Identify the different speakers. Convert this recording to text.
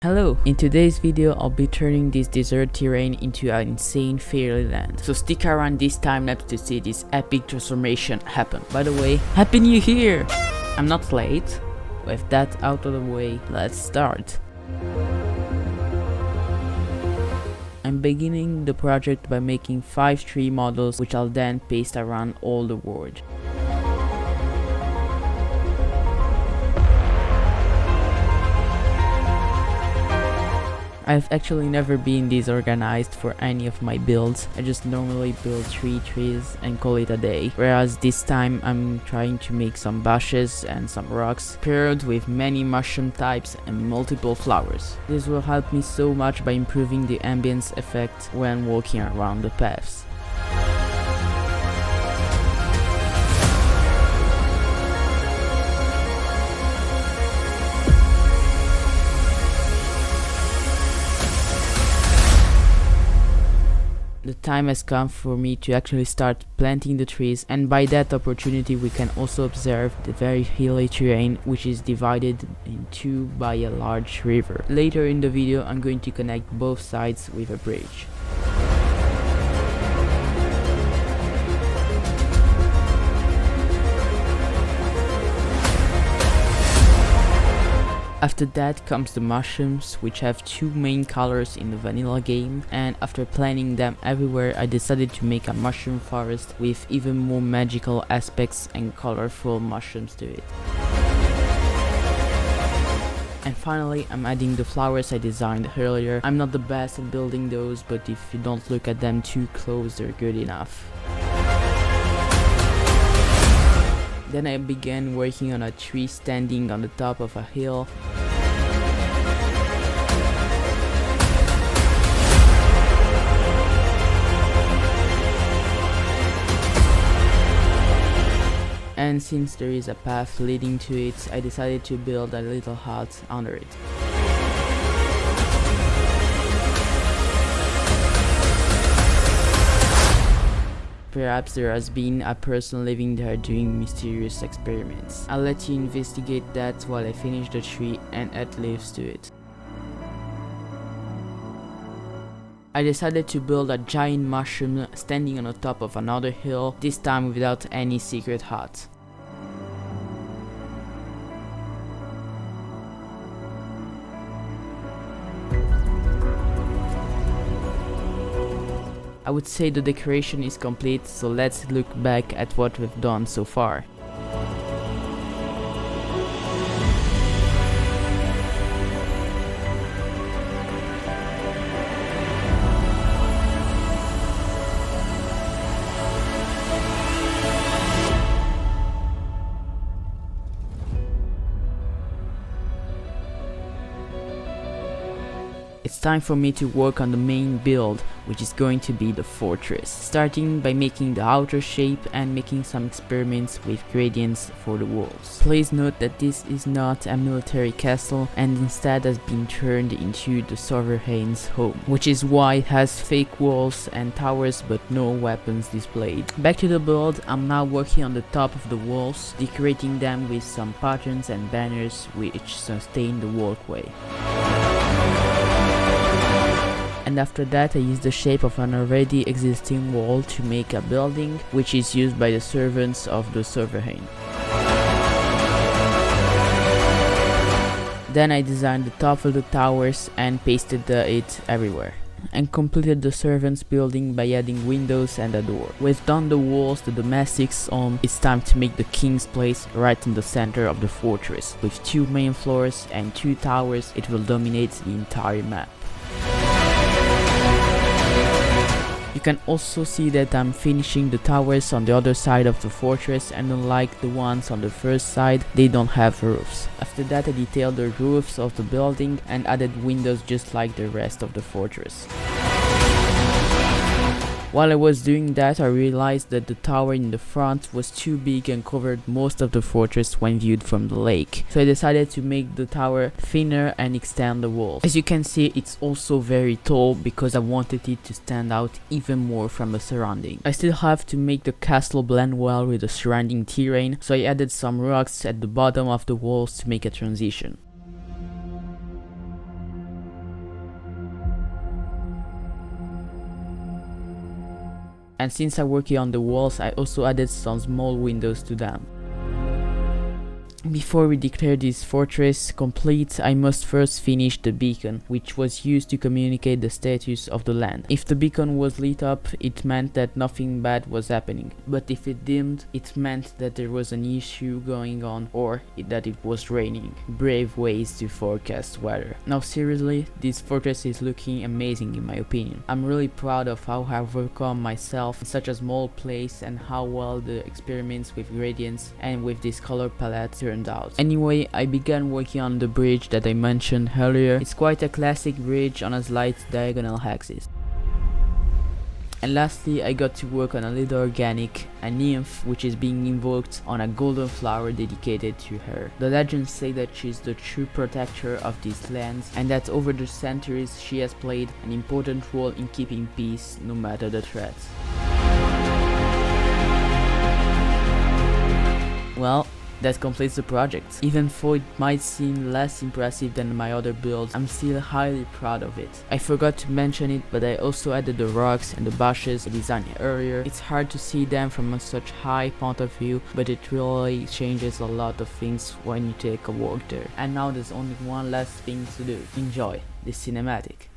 Speaker 1: Hello, in today's video I'll be turning this desert terrain into an insane fairyland. So stick around this time lapse to see this epic transformation happen. By the way, Happy New Year! I'm not late. With that out of the way, let's start. I'm beginning the project by making 5 tree models which I'll then paste around all the world. I've actually never been this organized for any of my builds. I just normally build 3 trees and call it a day. Whereas this time I'm trying to make some bushes and some rocks paired with many mushroom types and multiple flowers. This will help me so much by improving the ambience effect when walking around the paths. The time has come for me to actually start planting the trees, and by that opportunity we can also observe the very hilly terrain which is divided in two by a large river. Later in the video I'm going to connect both sides with a bridge. After that comes the mushrooms, which have 2 main colors in the vanilla game, and after planting them everywhere I decided to make a mushroom forest with even more magical aspects and colorful mushrooms to it. And finally I'm adding the flowers I designed earlier. I'm not the best at building those, but if you don't look at them too close they're good enough. Then I began working on a tree standing on the top of a hill. And since there is a path leading to it, I decided to build a little hut under it. Perhaps there has been a person living there doing mysterious experiments. I'll let you investigate that while I finish the tree and add leaves to it. I decided to build a giant mushroom standing on the top of another hill, this time without any secret hut. I would say the decoration is complete, so let's look back at what we've done so far. It's time for me to work on the main build, which is going to be the fortress, starting by making the outer shape and making some experiments with gradients for the walls. Please note that this is not a military castle and instead has been turned into the sovereign's home, which is why it has fake walls and towers but no weapons displayed. Back to the build, I'm now working on the top of the walls, decorating them with some patterns and banners which sustain the walkway. And after that I used the shape of an already existing wall to make a building which is used by the servants of the sovereign. Then I designed the top of the towers and pasted it everywhere, and completed the servants building by adding windows and a door. We've done the walls, the domestics on. It's time to make the king's place right in the center of the fortress. With 2 main floors and 2 towers, it will dominate the entire map. You can also see that I'm finishing the towers on the other side of the fortress, and unlike the ones on the first side, they don't have roofs. After that I detailed the roofs of the building and added windows just like the rest of the fortress. While I was doing that, I realized that the tower in the front was too big and covered most of the fortress when viewed from the lake. So I decided to make the tower thinner and extend the walls. As you can see, it's also very tall because I wanted it to stand out even more from the surrounding. I still have to make the castle blend well with the surrounding terrain, so I added some rocks at the bottom of the walls to make a transition. And since I worked on the walls, I also added some small windows to them. Before we declare this fortress complete, I must first finish the beacon, which was used to communicate the status of the land. If the beacon was lit up, it meant that nothing bad was happening, but if it dimmed, it meant that there was an issue going on or that it was raining. Brave ways to forecast weather. Now seriously, this fortress is looking amazing in my opinion. I'm really proud of how I've overcome myself in such a small place and how well the experiments with gradients and with this color palette turned out. Anyway, I began working on the bridge that I mentioned earlier. It's quite a classic bridge on a slight diagonal axis. And lastly, I got to work on a little organic, a nymph which is being invoked on a golden flower dedicated to her. The legends say that she's the true protector of these lands and that over the centuries she has played an important role in keeping peace no matter the threats. Well, that completes the project. Even though it might seem less impressive than my other builds, I'm still highly proud of it. I forgot to mention it, but I also added the rocks and the bushes I designed earlier. It's hard to see them from a such high point of view, but it really changes a lot of things when you take a walk there. And now there's only one last thing to do. Enjoy the cinematic.